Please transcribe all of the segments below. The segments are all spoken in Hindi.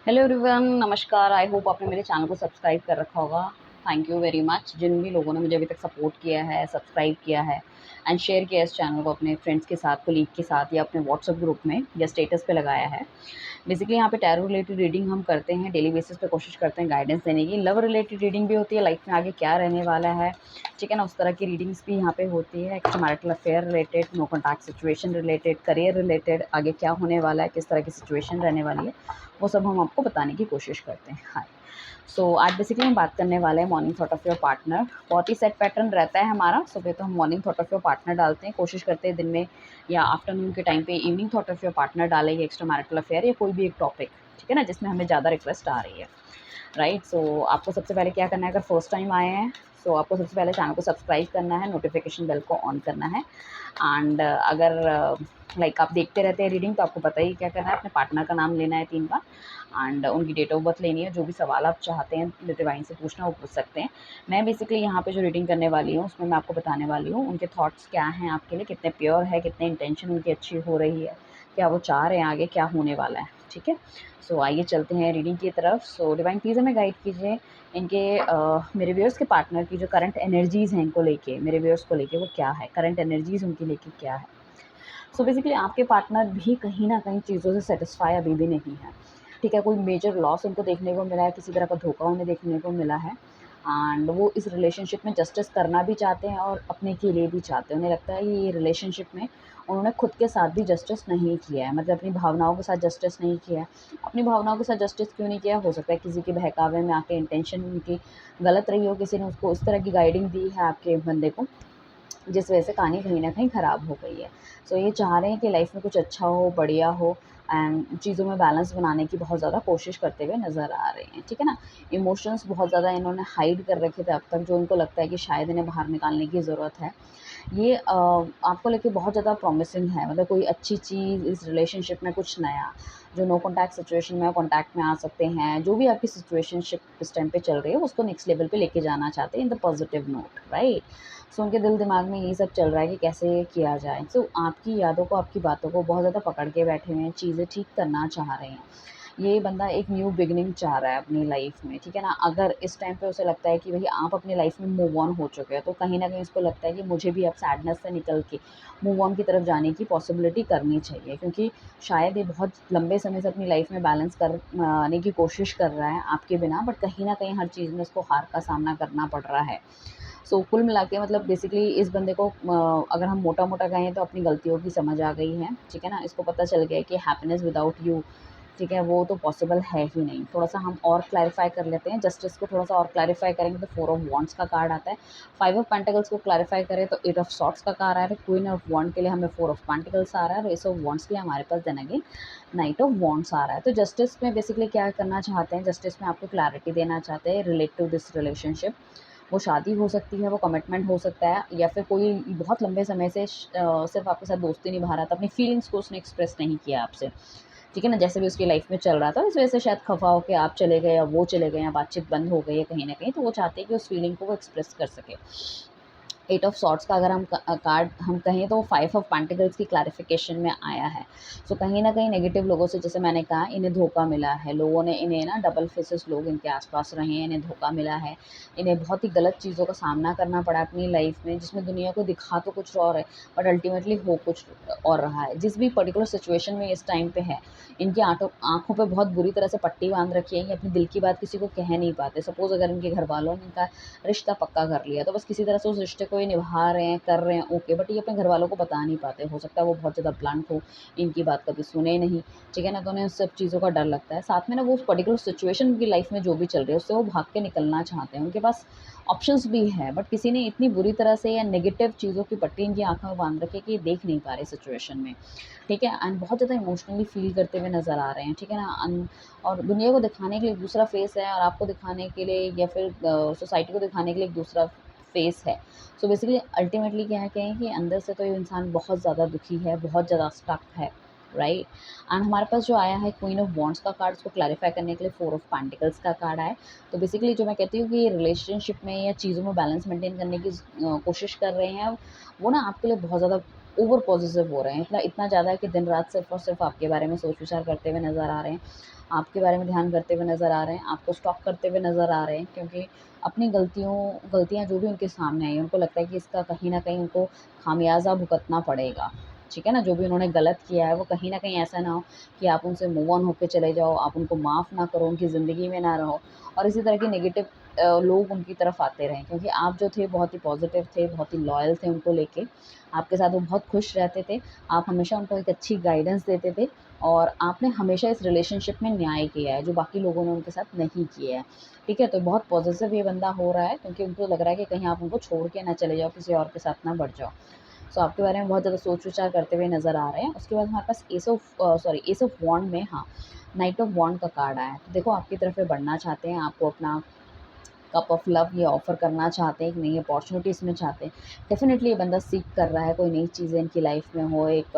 हेलो एवरीवन, नमस्कार। आई होप आपने मेरे चैनल को सब्सक्राइब कर रखा होगा। थैंक यू वेरी मच जिन भी लोगों ने मुझे अभी तक सपोर्ट किया है, सब्सक्राइब किया है एंड शेयर किया इस चैनल को अपने फ्रेंड्स के साथ, कोलीग के साथ या अपने व्हाट्सएप ग्रुप में या स्टेटस पे लगाया है। बेसिकली यहाँ पे टैरो रिलेटेड रीडिंग हम करते हैं, डेली बेसिस पे कोशिश करते हैं गाइडेंस देने की। लव रिलेटेड रीडिंग भी होती है, लाइफ में आगे क्या रहने वाला है, ठीक है ना, उस तरह की रीडिंग्स भी यहाँ पे होती है। Extra marital affair related, no contact situation related, career related, आगे क्या होने वाला है, किस तरह की सिचुएशन रहने वाली है, वो सब हम आपको बताने की कोशिश करते हैं। हाय, सो आज बेसिकली हम बात करने वाले हैं morning thought of your partner. बहुत ही सेट पैटर्न रहता है हमारा। सुबह तो हम morning thought of your partner डालते हैं, कोशिश करते हैं दिन में या आफ्टरनून के टाइम पे evening thought of your partner डालेंगे, एक्स्ट्रा मैरिटल अफेयर या कोई भी एक टॉपिक, ठीक है ना, जिसमें हमें ज़्यादा रिक्वेस्ट आ रही है। राइट, सो आपको सबसे पहले क्या करना है, अगर फर्स्ट टाइम आए हैं तो आपको सबसे पहले चैनल को सब्सक्राइब करना है, नोटिफिकेशन बेल को ऑन करना है एंड अगर लाइक आप देखते रहते हैं रीडिंग तो आपको पता ही क्या करना है, अपने पार्टनर का नाम लेना है 3 बार एंड उनकी डेट ऑफ बर्थ लेनी है। जो भी सवाल आप चाहते हैं डिवाइन से पूछना वो पूछ सकते हैं। मैं बेसिकली यहाँ पे जो रीडिंग करने वाली हूँ उसमें मैं आपको बताने वाली हूँ उनके थॉट्स क्या हैं आपके लिए, कितने प्योर है, कितने इंटेंशन उनकी अच्छी हो रही है, क्या वो चाह रहे हैं आगे क्या होने वाला है, ठीक है। सो आइए चलते हैं रीडिंग की तरफ। सो डिवाइन प्लीज़ हमें गाइड कीजिए इनके मेरे व्यूअर्स के पार्टनर की जो करंट एनर्जीज़ हैं इनको लेके, मेरे व्यूअर्स को लेके वो क्या है, करंट एनर्जीज़ उनकी लेके क्या है। सो बेसिकली आपके पार्टनर भी कहीं न कहीं चीज़ों से सैटिस्फाई अभी भी नहीं है, ठीक है। कोई मेजर लॉस उनको देखने को मिला है, किसी तरह का धोखा उन्हें देखने को मिला है एंड वो इस रिलेशनशिप में जस्टिस करना भी चाहते हैं और अपने के लिए भी चाहते हैं। उन्हें लगता है ये रिलेशनशिप में उन्होंने खुद के साथ भी जस्टिस नहीं किया है, मतलब अपनी भावनाओं के साथ जस्टिस नहीं किया है। अपनी भावनाओं के साथ जस्टिस क्यों नहीं किया, हो सकता है किसी के बहकावे में आके इंटेंशन उनकी गलत रही हो, किसी ने उसको उस तरह की गाइडिंग दी है आपके बंदे को, जिस वजह से कहानी कहीं न कहीं ख़राब हो गई है। सो ये चाह रहे हैं कि लाइफ़ में कुछ अच्छा हो, बढ़िया हो एंड चीज़ों में बैलेंस बनाने की बहुत ज़्यादा कोशिश करते हुए नज़र आ रहे हैं, ठीक है ना। इमोशंस बहुत ज़्यादा इन्होंने हाइड कर रखे थे अब तक, जो इनको लगता है कि शायद इन्हें बाहर निकालने की ज़रूरत है। ये आपको लेके बहुत ज़्यादा प्रॉमिसिंग है, मतलब कोई अच्छी चीज़ इस रिलेशनशिप में, कुछ नया, जो नो कॉन्टैक्ट सिचुएशन में कॉन्टैक्ट में आ सकते हैं। जो भी आपकी सिचुएशनशिप इस टाइम पे चल रही है उसको नेक्स्ट लेवल पे लेके जाना चाहते हैं in the positive note, right. So उनके दिल दिमाग में यही सब चल रहा है कि कैसे किया जाए। सो आपकी यादों को, आपकी बातों को बहुत ज़्यादा पकड़ के बैठे हुए हैं, चीज़ें ठीक करना चाह रहे हैं। ये बंदा एक न्यू बिगिनिंग चाह रहा है अपनी लाइफ में, ठीक है ना। अगर इस टाइम पे उसे लगता है कि भई आप अपनी लाइफ में मूव ऑन हो चुके हैं, तो कहीं न कहीं उसको लगता है कि मुझे भी अब सैडनेस से निकल के मूव ऑन की तरफ जाने की पॉसिबिलिटी करनी चाहिए, क्योंकि शायद ये बहुत लंबे समय से अपनी लाइफ में बैलेंस आने की कोशिश कर रहा है आपके बिना, बट कहीं न कहीं हर चीज़ में उसको हार का सामना करना पड़ रहा है। सो कुल मिला के मतलब बेसिकली इस बंदे को अगर हम मोटा-मोटा कहें तो अपनी गलतियों की समझ आ गई है, ठीक है ना। इसको पता चल गया है कि हैप्पीनेस विदाउट यू, ठीक है, वो तो पॉसिबल है ही नहीं। थोड़ा-सा हम और क्लैरिफ़ाई कर लेते हैं, जस्टिस को थोड़ा-सा और क्लैरिफ़ाई करेंगे तो 4 ऑफ वांड्स का कार्ड आता है। 5 ऑफ पेंटिकल्स को क्लैरिफ़ाई करें तो 8 ऑफ सॉर्ड्स का कार्ड आ रहा है। क्वीन ऑफ वांड के लिए हमें 4 ऑफ पेंटिकल्स आ रहा है और एस ऑफ वांड्स के लिए हमारे पास then again knight of wands आ रहा है। तो जस्टिस में बेसिकली क्या करना चाहते हैं, जस्टिस में आपको क्लैरिटी देना चाहते हैं रिलेट टू दिस रिलेशनशिप। वो शादी हो सकती है, वो कमिटमेंट हो सकता है या फिर कोई बहुत लंबे समय से सिर्फ़ आपके साथ दोस्ती निभा रहा था, अपनी फीलिंग्स को उसने एक्सप्रेस नहीं किया आपसे। ठीक है ना, जैसे भी उसकी लाइफ में चल रहा था, इस वजह से शायद खफ़ा होके आप चले गए या वो चले गए या बातचीत बंद हो गई है कहीं न कहीं, तो वो चाहते हैं कि उस फीलिंग को वो एक्सप्रेस कर सके। 8 ऑफ सॉर्ड्स का अगर हम कार्ड हम कहें तो 5 ऑफ पेंटिकल्स की क्लैरिफिकेशन में आया है। सो कहीं न कहीं नेगेटिव लोगों से, जैसे मैंने कहा, इन्हें धोखा मिला है। लोगों ने इन्हें ना, डबल फेसेस लोग इनके आस-पास रहे हैं, इन्हें धोखा मिला है। इन्हें बहुत ही गलत चीज़ों का सामना करना पड़ा अपनी लाइफ में, जिसमें दुनिया को दिखा तो कुछ और है, बट अल्टीमेटली हो कुछ और रहा है। जिस भी पर्टिकुलर सिचुएशन में इस टाइम पे है, इनकी आँखों पे बहुत बुरी तरह से पट्टी बाँध रखी है। ये अपने दिल की बात किसी को कह नहीं पाते। सपोज़ अगर इनके घरवालों ने इनका रिश्ता पक्का कर लिया, तो बस किसी तरह से उस रिश्ते को ये निभा रहे हैं, कर रहे हैं, ओके, बट ये अपने घरवालों को बता नहीं पाते। हो सकता है वो बहुत ज़्यादा ब्लंट हो, इनकी बात कभी सुने नहीं, ठीक है ना, तो उन्हें उस सब चीज़ों का डर लगता है। साथ में ना वो उस पर्टिकुलर सिचुएशन उनकी लाइफ में जो भी चल रही है, उससे वो भाग के निकलना चाहते हैं। उनके पास ऑप्शंस भी हैं, बट किसी ने इतनी बुरी तरह से या नेगेटिव चीज़ों की पट्टी इनकी आँखों में बाँध रखी है कि ये देख नहीं पा रहे सिचुएशन में, ठीक है, एंड बहुत ज़्यादा इमोशनली फ़ील करते हुए नज़र आ रहे हैं, ठीक है ना। और दुनिया को दिखाने के लिए एक दूसरा फ़ेस है और आपको दिखाने के लिए या फिर सोसाइटी को दिखाने के लिए एक दूसरा फ़ेस है। सो बेसिकली अल्टीमेटली क्या है कहें कि अंदर से तो ये इंसान बहुत ज़्यादा दुखी है, बहुत ज़्यादा स्टक है, राइट। एंड हमारे पास जो आया है क्वीन ऑफ वांड्स का कार्ड, उसको क्लैरिफ़ाई करने के लिए 4 ऑफ पेंटिकल्स का कार्ड आया है। तो बेसिकली जो मैं कहती हूँ कि रिलेशनशिप में या चीज़ों में बैलेंस मेंटेन करने की कोशिश कर रहे हैं, वो ना आपके लिए बहुत ज़्यादा ओवर पॉसेसिव हो रहे हैं। इतना इतना ज़्यादा कि दिन-रात सिर्फ़ और सिर्फ़ आपके बारे में सोच-विचार करते हुए नज़र आ रहे हैं। आपके बारे में ध्यान करते हुए नज़र आ रहे हैं, आपको स्टॉक करते हुए नज़र आ रहे हैं, क्योंकि अपनी गलतियाँ जो भी उनके सामने आई, उनको लगता है कि इसका कहीं न कहीं उनको खामियाज़ा भुगतना पड़ेगा, ठीक है ना? जो भी उन्होंने गलत किया है, वो कहीं न कहीं ऐसा ना हो कि आप उनसे मूव ऑन होके चले जाओ, आप उनको माफ़ ना करो, उनकी ज़िंदगी में ना रहो और इसी तरह की नेगेटिव लोग उनकी तरफ आते रहें, क्योंकि आप जो थे बहुत ही पॉज़िटिव थे, बहुत ही लॉयल थे उनको लेके। आपके साथ वो बहुत खुश रहते थे, आप हमेशा उनको एक अच्छी गाइडेंस देते थे और आपने हमेशा इस रिलेशनशिप में न्याय किया है, जो बाकी लोगों ने उनके साथ नहीं किया है, ठीक है? तो बहुत पॉज़ेसिव ये बंदा हो रहा है, क्योंकि उनको लग रहा है कि कहीं आप उनको छोड़ के ना चले जाओ, किसी और के साथ ना बढ़ जाओ। सो आपके बारे में बहुत ज़्यादा सोच-विचार करते हुए नज़र आ रहे हैं। उसके बाद हमारे पास एस ऑफ वॉन्ड में, हाँ, नाइट ऑफ वॉन्ड का कार्ड आया है। तो देखो, आपकी तरफ ये बढ़ना चाहते हैं, आपको अपना कप ऑफ लव ये ऑफ़र करना चाहते हैं, एक नई अपॉर्च्युनिटी इसमें चाहते हैं। डेफ़िनिटली ये बंदा सीक कर रहा है, कोई नई चीज़ें इनकी लाइफ़ में हो, एक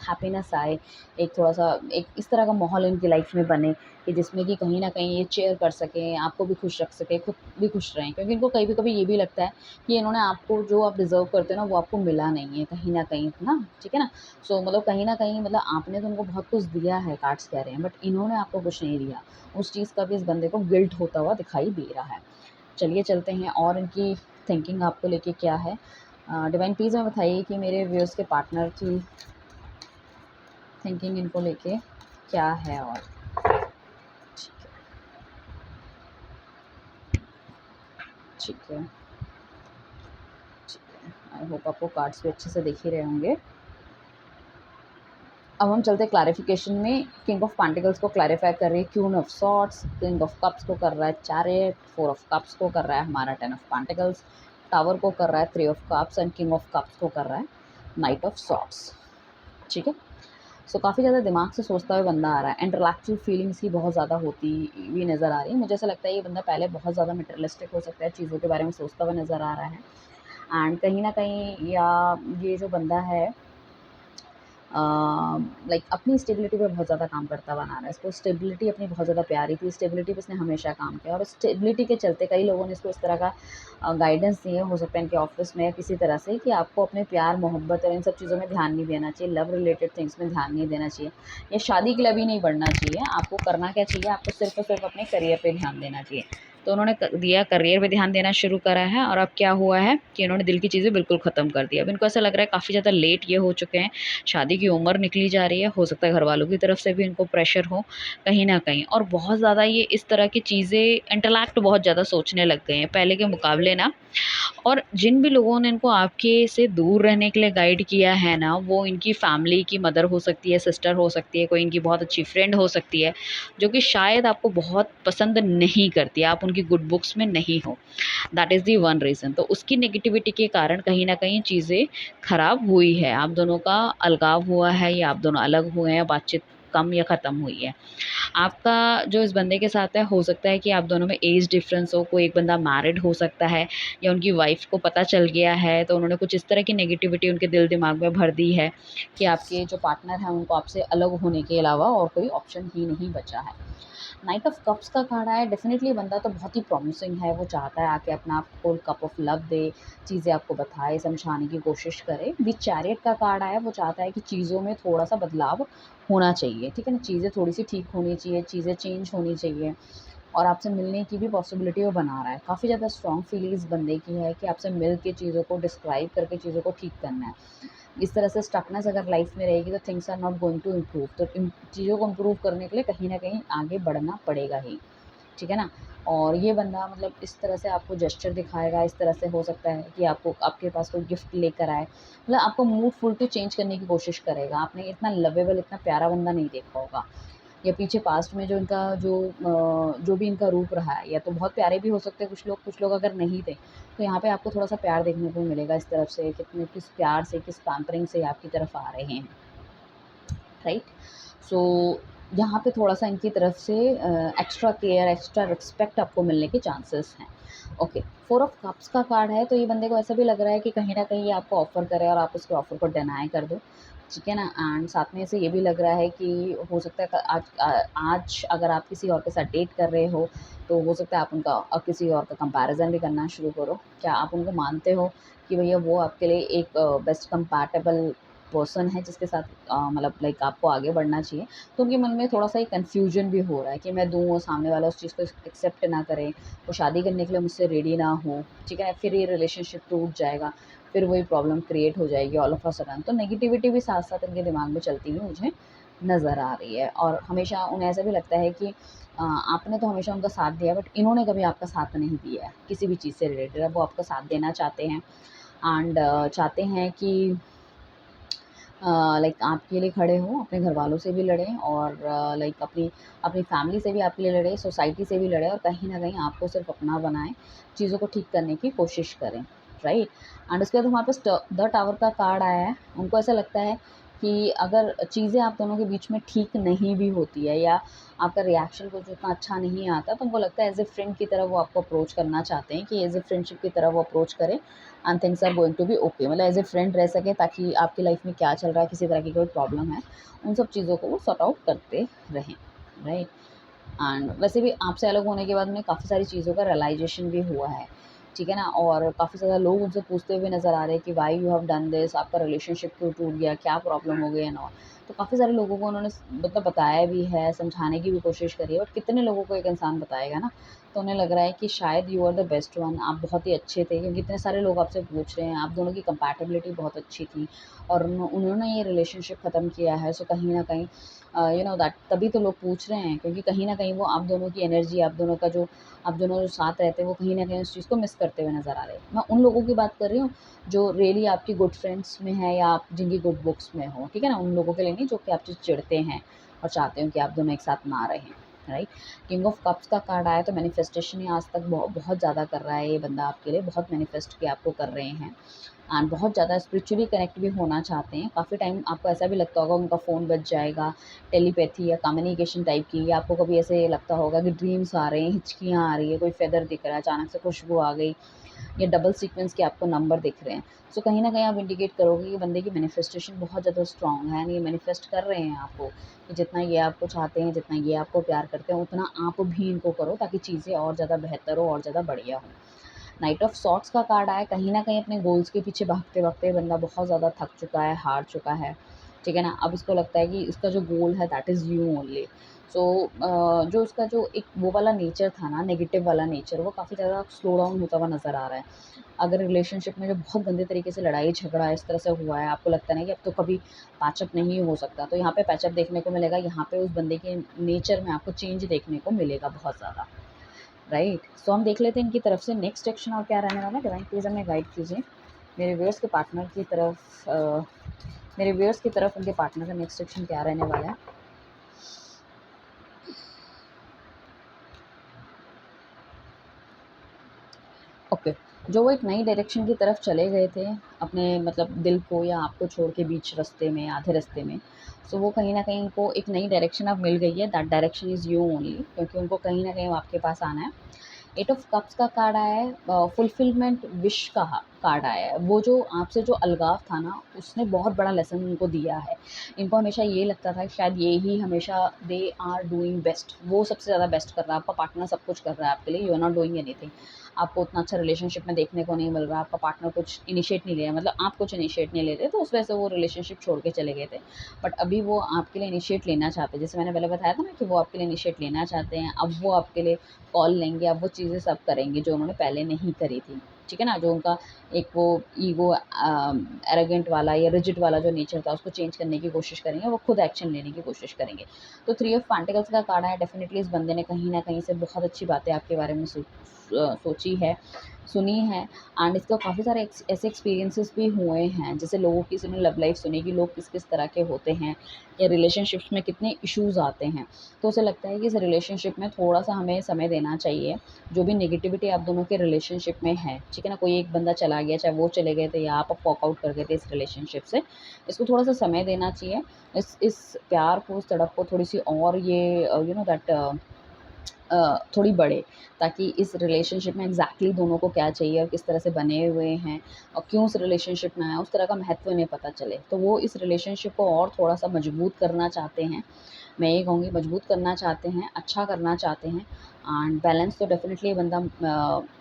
हैप्पीनेस आए, एक थोड़ा-सा एक इस तरह का माहौल इनकी लाइफ़ में बने कि जिसमें कि कहीं न कहीं ये चीयर कर सकें, आपको भी खुश रख सकें, खुद भी खुश रहें। क्योंकि इनको कभी-कभी ये भी लगता है कि इन्होंने आपको जो आप डिज़र्व करते हो ना, वो आपको मिला नहीं है कहीं न कहीं ना, ठीक है ना? सो मतलब कहीं न कहीं मतलब आपने तो उनको बहुत कुछ दिया है, कार्ड्स कह रहे हैं, बट इन्होंने आपको कुछ नहीं दिया। उस चीज़ का भी इस बंदे को गिल्ट होता हुआ दिखाई दे रहा है। चलिए चलते हैं और इनकी थिंकिंग आपको लेके क्या है। डिवाइन प्लीज़ हमें बताइए कि मेरे व्यूअर्स के पार्टनर की थिंकिंग इनको लेके क्या है और ठीक है, ठीक है, ठीक है। आई होप आपको कार्ड्स भी अच्छे से दिख ही रहे होंगे। अब हम चलते हैं क्लैरिफिकेशन में। किंग ऑफ पेंटिकल्स को क्लैरिफाई कर रही है queen of swords, king of cups को कर रहा है चैरियट, फोर ऑफ कप्स को कर रहा है हमारा टेन ऑफ पेंटिकल्स, टावर को कर रहा है three of cups and king of cups को कर रहा है नाइट ऑफ सॉर्ड्स, ठीक है। सो काफ़ी ज़्यादा दिमाग से सोचता हुआ बंदा आ रहा है, इंटेलेक्चुअल फीलिंग्स की बहुत ज़्यादा होती हुई नज़र आ रही है। मुझे ऐसा लगता है ये बंदा पहले बहुत ज़्यादा मटेरियलिस्टिक हो सकता है, चीज़ों के बारे में सोचता हुआ नज़र आ रहा है एंड कहीं न कहीं या ये जो बंदा है लाइक अपनी स्टेबिलिटी पे बहुत ज़्यादा काम करता बना रहा है। इसको स्टेबिलिटी अपनी बहुत ज़्यादा प्यारी थी, स्टेबिलिटी पे इसने हमेशा काम किया और स्टेबिलिटी के चलते कई लोगों ने इसको इस तरह का गाइडेंस दिए, हो सकता है इनके ऑफिस में या किसी तरह से, कि आपको अपने प्यार, मोहब्बत और इन सब चीज़ों में ध्यान नहीं देना चाहिए, लव रिलेटेड थिंग्स में ध्यान नहीं देना चाहिए या शादी के लिए भी नहीं बढ़ना चाहिए। आपको करना क्या चाहिए, आपको सिर्फ़ और सिर्फ अपने करियर पे ध्यान देना चाहिए। तो उन्होंने दिया, करियर पे ध्यान देना शुरू करा है और अब क्या हुआ है कि इन्होंने दिल की चीज़ें बिल्कुल ख़त्म कर दी। अब इनको ऐसा लग रहा है काफ़ी ज़्यादा लेट ये हो चुके हैं, शादी की उम्र निकली जा रही है, हो सकता है घरवालों की तरफ से भी इनको प्रेशर हो कहीं न कहीं और बहुत ज़्यादा ये इस तरह की चीज़ें इंटेलेक्ट बहुत ज़्यादा सोचने लग गए हैं पहले के मुकाबले ना। और जिन भी लोगों ने इनको आपके से दूर रहने के लिए गाइड किया है ना, वो इनकी फैमिली की मदर हो सकती है, सिस्टर हो सकती है, कोई इनकी बहुत अच्छी फ्रेंड हो सकती है, जो कि शायद आपको बहुत पसंद नहीं करती है, आप उनकी गुड बुक्स में नहीं हो। That is the one reason. तो उसकी नेगेटिविटी के कारण कहीं न कहीं चीज़ें खराब हुई है। आप दोनों का अलगाव हुआ है या आप दोनों अलग हुए हैं, बातचीत कम या ख़त्म हुई है। आपका जो इस बंदे के साथ है, हो सकता है कि आप दोनों में एज डिफ़रेंस हो, कोई एक बंदा मैरिड हो सकता है या उनकी वाइफ़ को पता चल गया है, तो उन्होंने कुछ इस तरह की नेगेटिविटी उनके दिल-दिमाग में भर दी है कि आपके जो पार्टनर हैं, उनको आपसे अलग होने के अलावा और कोई ऑप्शन ही नहीं बचा है। नाइट ऑफ कप्स का कार्ड है, डेफ़िनेटली बंदा तो बहुत ही प्रॉमिसिंग है, वो चाहता है आके अपना आपको कप ऑफ लव दे, चीज़ें आपको बताए, समझाने की कोशिश करे। द चैरियट का कार्ड आया, वो चाहता है कि चीज़ों में थोड़ा-सा बदलाव होना चाहिए, ठीक है ना? चीज़ें थोड़ी-सी ठीक होनी चाहिए, चीज़ें चेंज होनी चाहिए और आपसे मिलने की भी पॉसिबिलिटी वो बना रहा है। काफ़ी ज़्यादा स्ट्रॉन्ग फीलिंग्स बंदे की है कि आपसे मिल के चीज़ों को डिस्क्राइब करके चीज़ों को ठीक करना है। इस तरह से स्टकनेस अगर लाइफ में रहेगी तो things are not going to improve. तो इन चीज़ों को इम्प्रूव करने के लिए कहीं न कहीं आगे बढ़ना पड़ेगा ही, ठीक है ना? और ये बंदा मतलब इस तरह से आपको जेस्चर दिखाएगा, इस तरह से हो सकता है कि आपको आपके पास कोई गिफ्ट लेकर आए। मतलब आपको मूड फुल टू चेंज करने की कोशिश करेगा। आपने इतना लवेबल, इतना प्यारा बंदा नहीं देखा होगा। या पीछे पास्ट में जो इनका जो भी इनका रूप रहा है, या तो बहुत प्यारे भी हो सकते हैं कुछ लोग अगर नहीं थे, तो यहाँ पे आपको थोड़ा-सा प्यार देखने को मिलेगा इस तरफ से, कितने किस प्यार से, किस पैम्परिंग से आपकी तरफ आ रहे हैं, राइट? सो यहाँ पे थोड़ा-सा इनकी तरफ से एक्स्ट्रा केयर, एक्स्ट्रा रिस्पेक्ट आपको मिलने के चांसेस हैं। ओके, फोर ऑफ कप्स का कार्ड है, तो ये बंदे को ऐसा भी लग रहा है कि कहीं न कहीं ये आपको ऑफ़र करे और आप उसके ऑफ़र को डिनाई कर दो, ठीक है ना? एंड साथ में इसे ये भी लग रहा है कि हो सकता है आज अगर आप किसी और के साथ डेट कर रहे हो, तो हो सकता है आप उनका किसी और का कंपैरिज़न भी करना शुरू करो। क्या आप उनको मानते हो कि भैया वो आपके लिए एक बेस्ट कंपैटिबल पर्सन है जिसके साथ मतलब लाइक आपको आगे बढ़ना चाहिए, तो उनके मन में थोड़ा-सा ये कन्फ्यूजन भी हो रहा है कि मैं दूँ और सामने वाला उस चीज़ को एक्सेप्ट ना करे, वो शादी करने के लिए मुझसे रेडी ना हो, ठीक है? फिर ये रिलेशनशिप टूट जाएगा, फिर वही प्रॉब्लम क्रिएट हो जाएगी ऑल ऑफ अ सडन। तो नेगेटिविटी भी साथ-साथ इनके दिमाग में चलती हुई मुझे नज़र आ रही है, और हमेशा उन्हें ऐसा भी लगता है कि आपने तो हमेशा उनका साथ दिया, बट इन्होंने कभी आपका साथ नहीं दिया है, किसी भी चीज़ से रिलेटेड। अब वो आपका साथ देना चाहते हैं एंड चाहते हैं कि लाइक आपके लिए खड़े हों, अपने घरवालों से भी लड़ें, और लाइक अपनी अपनी फैमिली से भी आपके लिए लड़ें, सोसाइटी से भी लड़ें, और कहीं न कहीं आपको सिर्फ़ अपना बनाएँ, चीज़ों को ठीक करने की कोशिश करें, राइट? एंड उसके बाद हमारे पास द टावर का कार्ड आया है। उनको ऐसा लगता है कि अगर चीज़ें आप दोनों के बीच में ठीक नहीं भी होती है, या आपका रिएक्शन कुछ उतना अच्छा नहीं आता, तो उनको लगता है एज़ अ फ्रेंड की तरह वो आपको अप्रोच करना चाहते हैं, कि एज़ अ फ्रेंडशिप की तरह वो अप्रोच करें and things are going to be okay, मतलब एज़ अ फ्रेंड रह सकें, ताकि आपकी लाइफ में क्या चल रहा है, किसी तरह की कोई प्रॉब्लम है, उन सब चीज़ों को वो सॉर्ट आउट करते रहें, राइट? एंड वैसे भी आपसे अलग होने के बाद उन्हें काफ़ी सारी चीज़ों का रियलाइज़ेशन भी हुआ है, ठीक है ना? और काफ़ी ज़्यादा लोग उनसे पूछते हुए नज़र आ रहे हैं कि why you have done this, आपका रिलेशनशिप क्यों टूट गया, क्या प्रॉब्लम हो गई एंड ऑल। तो काफ़ी सारे लोगों को उन्होंने मतलब बताया भी है, समझाने की भी कोशिश करी है, बट कितने लोगों को एक इंसान बताएगा ना? तो उन्हें लग रहा है कि शायद you are the best one, आप बहुत ही अच्छे थे, क्योंकि इतने सारे लोग आपसे पूछ रहे हैं, आप दोनों की कंपैटिबिलिटी बहुत अच्छी थी, और उन्होंने ये रिलेशनशिप ख़त्म किया है, सो कहीं न कहीं यू नो दैट तभी तो लोग पूछ रहे हैं, क्योंकि कहीं न कहीं वो आप दोनों की एनर्जी, आप दोनों जो साथ रहते हैं, वो कहीं न कहीं उस चीज़ को मिस करते हुए नज़र आ रहे हैं। मैं उन लोगों की बात कर रही हूँ, जो रियली आपकी गुड फ्रेंड्स में हैं, या आप जिनकी गुड बुक्स में हो, ठीक है ना? उन लोगों के लिए नहीं, जो कि आपसे चिढ़ते हैं और चाहते हो कि आप दोनों एक साथ ना रहें, राइट? किंग ऑफ कप्स का कार्ड आया, तो मैनिफेस्टेशन ही आज तक बहुत ज़्यादा कर रहा है ये बंदा आपके लिए, बहुत मैनिफेस्ट किया आपको कर रहे हैं, एंड बहुत ज़्यादा स्पिरिचुअली कनेक्ट भी होना चाहते हैं। काफ़ी टाइम आपको ऐसा भी लगता होगा उनका फ़ोन बज जाएगा, टेलीपैथी या कम्युनिकेशन टाइप की, या आपको कभी ऐसे लगता होगा कि ड्रीम्स आ रहे हैं, हिचकियाँ आ रही है, कोई फेदर दिख रहा है, अचानक से खुशबू आ गई, या डबल सीक्वेंस के आपको नंबर दिख रहे हैं। सो कहीं न कहीं आप इंडिकेट करोगे कि बंदे की मैनिफेस्टेशन बहुत ज़्यादा स्ट्रॉन्ग है, एंड ये मैनिफेस्ट कर रहे हैं आपको कि जितना ये आपको चाहते हैं, जितना ये आपको प्यार करते हैं, उतना आप भी इनको करो, ताकि चीज़ें और ज़्यादा बेहतर हो और ज़्यादा बढ़िया हो। नाइट ऑफ सॉर्ट्स का कार्ड आया, कहीं न कहीं अपने गोल्स के पीछे भागते-भागते बंदा बहुत ज़्यादा थक चुका है, हार चुका है, ठीक है ना? अब इसको लगता है कि इसका जो गोल है दैट इज़ यू ओनली। सो जो उसका जो एक वो वाला नेचर था ना, नेगेटिव वाला नेचर, वो काफ़ी ज़्यादा स्लो डाउन होता हुआ नज़र आ रहा है। अगर रिलेशनशिप में जो बहुत गंदे तरीके से लड़ाई-झगड़ा इस तरह से हुआ है, आपको लगता है ना कि अब तो कभी पैचअप नहीं हो सकता, तो यहाँ पे पैचअप देखने को मिलेगा, यहाँ पे उस बंदे के नेचर में आपको चेंज देखने को मिलेगा बहुत ज़्यादा। राइट, सो हम देख लेते हैं इनकी तरफ से नेक्स्ट एक्शन और क्या रहने वाला है। डिवाइन प्लीज़ हमें गाइड कीजिए मेरे व्यूअर्स के पार्टनर की तरफ, मेरे व्यूअर्स की तरफ उनके पार्टनर का नेक्स्ट एक्शन क्या रहने वाला है। ओके, जो वो एक नई डायरेक्शन की तरफ चले गए थे अपने मतलब दिल को या आपको छोड़ के बीच रास्ते में, आधे रास्ते में, सो वो कहीं न कहीं उनको एक नई डायरेक्शन अब मिल गई है, that direction is you only, क्योंकि उनको कहीं न कहीं वो आपके पास आना है। एट ऑफ कप्स का कार्ड आया है, फुलफिलमेंट विश का कार्ड आया है। वो जो आपसे जो अलगाव था ना, उसने बहुत बड़ा लेसन उनको दिया है। इनको हमेशा ये लगता था कि शायद ये ही हमेशा दे आर डूइंग बेस्ट, वो सबसे ज़्यादा बेस्ट कर रहा है, आपका पार्टनर सब कुछ कर रहा है आपके लिए, you are not doing anything. आपको उतना अच्छा रिलेशनशिप में देखने को नहीं मिल रहा, आपका पार्टनर कुछ इनिशिएट नहीं ले रहा, मतलब आप कुछ इनिशिएट नहीं ले रहे, तो उस वजह से वो रिलेशनशिप छोड़ के चले गए थे। बट अभी वो आपके लिए इनिशिएट लेना चाहते हैं, जैसे मैंने पहले बताया था ना कि वो आपके लिए इनिशिएट लेना चाहते हैं, अब वो आपके लिए कॉल लेंगे, अब वो चीज़ें सब करेंगे जो उन्होंने पहले नहीं करी थी, ठीक है ना? जो उनका एक वो ईगो एरोगेंट वाला या रिजिड वाला जो नेचर था, उसको चेंज करने की कोशिश करेंगे, वो खुद एक्शन लेने की कोशिश करेंगे। तो थ्री ऑफ पेंटिकल्स का कार्ड है, डेफिनिटली इस बंदे ने कहीं न कहीं से बहुत अच्छी बातें आपके बारे में सोची है, सुनी है, एंड इसका काफ़ी सारे ऐसे एक्सपीरियंसेस भी हुए हैं, जैसे लोगों की इसने लव लाइफ सुनी कि लोग किस-किस तरह के होते हैं, या रिलेशनशिप्स में कितने इश्यूज़ आते हैं। तो उसे लगता है कि इस रिलेशनशिप में थोड़ा-सा हमें समय देना चाहिए। जो भी नेगेटिविटी आप दोनों के रिलेशनशिप में है, ठीक है ना? कोई एक बंदा चला गया, चाहे वो चले गए थे या आप वॉक आउट कर गए थे इस रिलेशनशिप से, इसको थोड़ा-सा समय देना चाहिए। इस प्यार को, इस तड़प को थोड़ी-सी और ये यू नो दैट थोड़ी बढ़े, ताकि इस रिलेशनशिप में एग्ज़ैक्टली दोनों को क्या चाहिए और किस तरह से बने हुए हैं और क्यों उस रिलेशनशिप में आए, उस तरह का महत्व इन्हें पता चले। तो वो इस रिलेशनशिप को और थोड़ा-सा मजबूत करना चाहते हैं, मैं ये कहूँगी मजबूत करना चाहते हैं, अच्छा करना चाहते हैं एंड बैलेंस तो डेफ़िनेटली ये बंदा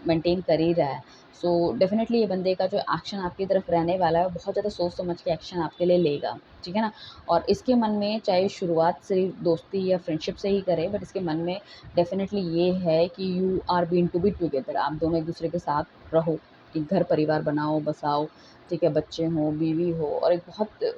मेंटेन कर ही रहा है। सो डेफ़िनेटली ये बंदे का जो एक्शन आपकी तरफ रहने वाला है, वो बहुत ज़्यादा सोच समझ के एक्शन आपके लिए लेगा, ठीक है ना? और इसके मन में चाहे शुरुआत से दोस्ती या फ्रेंडशिप से ही करे, बट इसके मन में डेफ़िनेटली ये है कि you are being to be together, आप दोनों एक-दूसरे के साथ रहो, एक घर परिवार बनाओ, बसाओ, ठीक है? बच्चे हों, बीवी हो और एक बहुत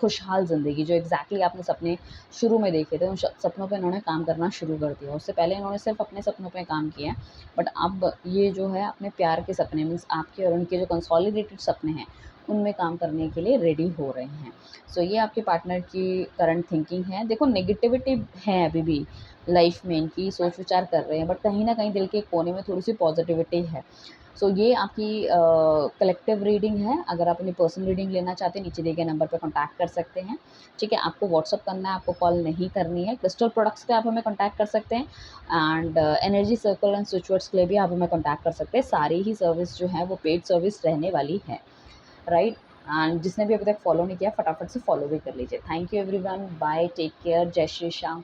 खुशहाल ज़िंदगी जो एग्ज़ैक्टली आपने सपने शुरू में देखे थे, उन सपनों पे इन्होंने काम करना शुरू कर दिया। उससे पहले इन्होंने सिर्फ़ अपने सपनों पे काम किया है, बट अब ये जो है अपने प्यार के सपने मीन्स आपके और उनके जो कंसोलिडेटेड सपने हैं, उनमें काम करने के लिए रेडी हो रहे हैं। सो ये आपके पार्टनर की करंट थिंकिंग है। देखो नेगेटिविटी है अभी भी लाइफ़ में इनकी, सोच-विचार कर रहे हैं, बट कहीं न कहीं दिल के कोने में थोड़ी-सी पॉज़िटिविटी है। सो ये आपकी कलेक्टिव रीडिंग है। अगर आप अपनी पर्सनल रीडिंग लेना चाहते हैं, नीचे दिए गए नंबर पे कॉन्टैक्ट कर सकते हैं, ठीक है? आपको व्हाट्सएप करना है, आपको कॉल नहीं करनी है। क्रिस्टल प्रोडक्ट्स पे आप हमें कॉन्टैक्ट कर सकते हैं and energy circle and switch words के लिए भी आप हमें कॉन्टैक्ट कर सकते हैं। सारी ही सर्विस जो है वो पेड सर्विस रहने वाली है, राइट? एंड जिसने भी अभी तक फॉलो नहीं किया, फटाफट से फॉलो भी कर लीजिए। Thank you everyone, bye, take care, जय श्री श्याम।